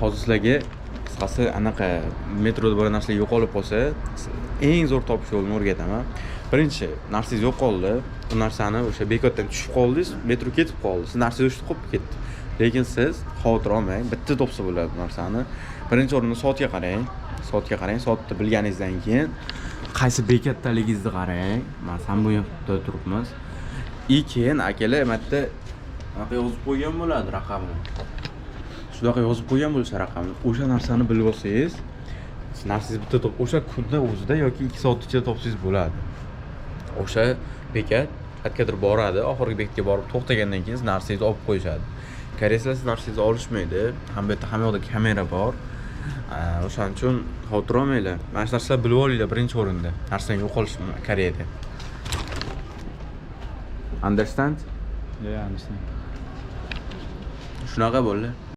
Hozir sizlarga qisqasi anaqa metroda bir narsa yo'qolib qolsa, eng zo'r topish yo'lini o'rgataman. Birinchi, narsangiz yo'qoldi. Bu narsani o'sha bekatdan tushib qoldingiz, metro ketib qoldi. Siz narsangiz o'sha qolib ketdi. Lekin siz xavotir olmang, bitta topsa bo'ladi bu narsani. Birinchi o'rinda soatga qarang. Soatni bilganingizdan keyin qaysi bekatdaligingizni qarang. Mana ham bu yerda turibmiz. Keyin akalar yerda anaqa yozib qo'ygan bo'ladi raqamni. Shunaqa yozib qo'ygan bo'lsa raqamni, o'sha narsani bilib olsangiz, narsangiz bitta o'sha kunda o'zida yoki 2 soat ichida topsangiz bo'ladi. O'sha bekat qayergadir boradi, oxirgi bekatga borib to'xtagandan keyin narsangizni olib qo'yishadi. Koreyslar narsangizni olishmaydi. Hamma yoqda kamera bor. O'shaning uchun xavotir olmanglar. Mana shu narsalarni bilib olinglar birinchi o'rinda. Narsaning yo'qolishi Koreyada. Understand? Yeah, I understand. Shunaqa bo'ldi.